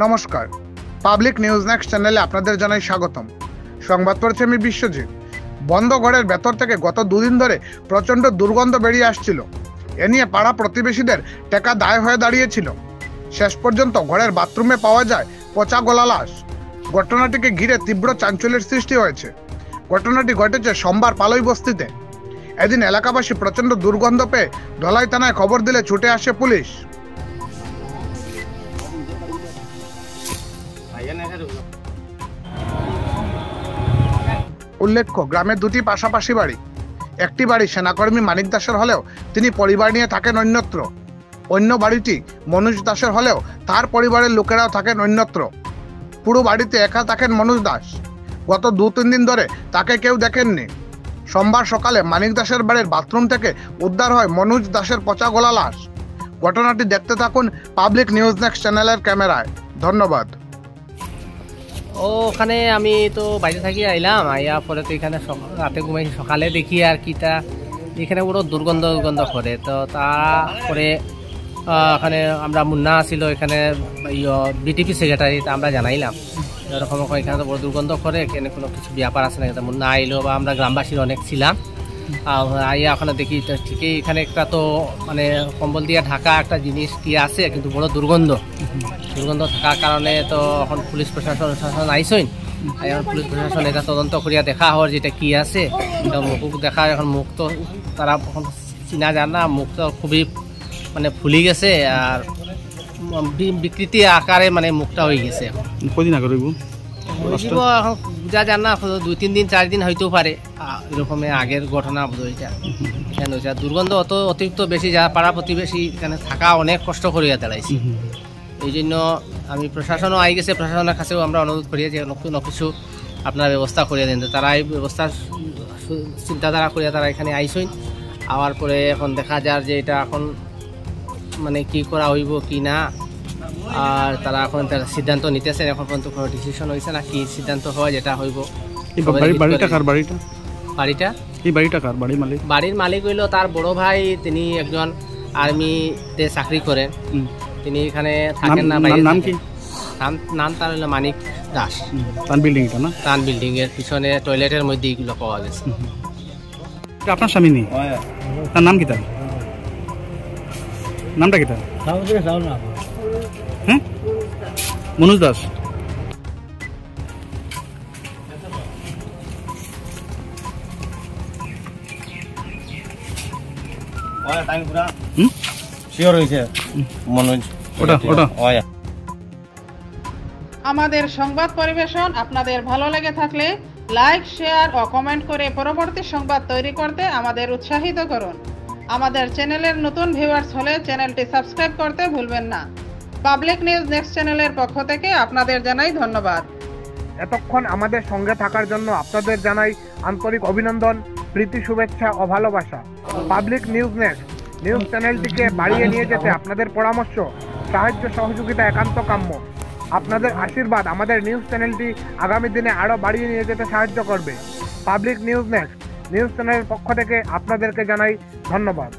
নমস্কার, public news next চ্যানেলে আপনাদের জানাই স্বাগতম। সংবাদ পড়ছি আমি বিশ্বজিৎ। বন্ধ ঘরের ভেতর থেকে গত দুদিন ধরে প্রচণ্ড দুর্গন্ধ বেরিয়ে আসছিল। এ নিয়ে পাড়া প্রতিবেশীদের টেকা দায় হয়ে দাঁড়িয়েছিল। শেষ পর্যন্ত ঘরের বাথরুমে পাওয়া যায় পচা গলা লাশ। ঘটনাটিকে ঘিরে তীব্র চাঞ্চল্যের সৃষ্টি হয়েছে। ঘটনাটি ঘটেছে সোমবার পালই বস্তিতে। এদিন এলাকাবাসী প্রচণ্ড দুর্গন্ধ পেয়ে ধলাই থানায় খবর দিলে ছুটে আসে পুলিশ। উল্লেখ্য, গ্রামে দুটি পাশাপাশি বাড়ি। একটি বাড়ি সেনাকর্মী মানিক দাসের হলেও তিনি পরিবার নিয়ে থাকেন অন্যত্র। অন্য বাড়িটি মনোজ দাসের হলেও তার পরিবারের লোকেরাও থাকেন অন্যত্র। পুরো বাড়িতে একা থাকেন মনোজ দাস। গত 2-3 দিন ধরে তাকে কেউ দেখেননি। সোমবার সকালে মানিক দাসের বাড়ির বাথরুম থেকে উদ্ধার হয় মনোজ দাসের পচা গলা লাশ। ঘটনাটি দেখতে থাকুন পাবলিক নিউজ নেক্সট চ্যানেলের ক্যামেরায়। ধন্যবাদ। ওখানে আমি তো বাইরে থাকি আইলাম, আইয়া পরে তো এখানে রাতে ঘুমাই, সকালে দেখি আর কিটা এখানে পুরো দুর্গন্ধ করে। তো তারপরে এখানে আমরা মুন্না ছিল এখানে বিটিপি সেক্রেটারি, আমরা জানাইলাম এরকম এখানে তো বড় দুর্গন্ধ করে, এখানে কোনো কিছু ব্যাপার আছে না। মুন্না আইলো বা আমরা গ্রামবাসীর অনেক ছিলাম, আইয়া ওখানে দেখি ঠিকই এখানে একটা তো মানে কম্বল দিয়ে ঢাকা একটা জিনিস কি আছে, কিন্তু বড় দুর্গন্ধ থাকার কারণে তো এখন পুলিশ প্রশাসন আইসইন। এখন পুলিশ প্রশাসন এটা তদন্ত করিয়া দেখা হওয়ার যেটা কি আছে, মুখ দেখা। এখন মুখ তো তারা এখন চিনা যান না, মুখ তো খুবই মানে ফুলি গেছে আর বিকৃতি আকারে মানে মুখটা হয়ে গেছে। কদিন আগে এখন বুঝা যান না, 2-3 দিন 4 দিন হইতেও পারে। এরকম আগের ঘটনা এটা এখানে হয়েছে। দুর্গন্ধ অতিরিক্ত বেশি, যারা পাড়া প্রতিবেশী এখানে থাকা অনেক কষ্ট করিয়া দাঁড়াইছি। এই জন্য আমি প্রশাসনও আই গেছে, প্রশাসনের কাছেও আমরা অনুরোধ করি যে কোনো কিছু আপনার ব্যবস্থা করিয়া দেন। তারা এই ব্যবস্থার চিন্তাধারা করিয়া তারা এখানে আইসইন। আওয়ার পরে এখন দেখা যায় যে এটা এখন মানে কি করা হইব কি না, আর তারা এখন তার সিদ্ধান্ত নিতেছেন। এখন পর্যন্ত কোনো ডিসিশন হয়েছে না, কি সিদ্ধান্ত হয় যেটা হইব। বাড়ির মালিক হইল তার বড় ভাই, তিনি একজন আর্মিতে চাকরি করেন। তিনি এখানে থাকেন না। নাম কি? নাম তার হলো মানিক দাস। তান বিল্ডিং এর পিছনে টয়লেটের মধ্যে এগুলো পাওয়া গেছে। আপনার স্বামী নেই, তার নাম কি? তার নামটা কি? তার হ্যাঁ মনোজ দাস। আমাদের সংবাদ পরিবেশন আপনাদের ভালো লেগে থাকলে লাইক, শেয়ার ও কমেন্ট করে পরবর্তী সংবাদ তৈরি করতে আমাদের উৎসাহিত করুন। আমাদের চ্যানেলের নতুন ভিউয়ার্স হলে চ্যানেলটি সাবস্ক্রাইব করতে ভুলবেন না। পাবলিক নিউজ নেক্সট চ্যানেলের পক্ষ থেকে আপনাদের জানাই ধন্যবাদ। এতক্ষণ আমাদের সঙ্গে থাকার জন্য আপনাদের জানাই আন্তরিক অভিনন্দন, প্রীতি, শুভেচ্ছা ও ভালোবাসা। পাবলিক নিউজ নেক্সট নিউজ চ্যানেলটিকে বাড়িয়ে নিয়ে যেতে আপনাদের পরামর্শ, সাহায্য, সহযোগিতা একান্ত কাম্য। আপনাদের আশীর্বাদ আমাদের নিউজ চ্যানেলটি আগামী দিনে আরও বাড়িয়ে নিয়ে যেতে সাহায্য করবে। পাবলিক নিউজ নেক্সট নিউজ চ্যানেলের পক্ষ থেকে আপনাদেরকে জানাই ধন্যবাদ।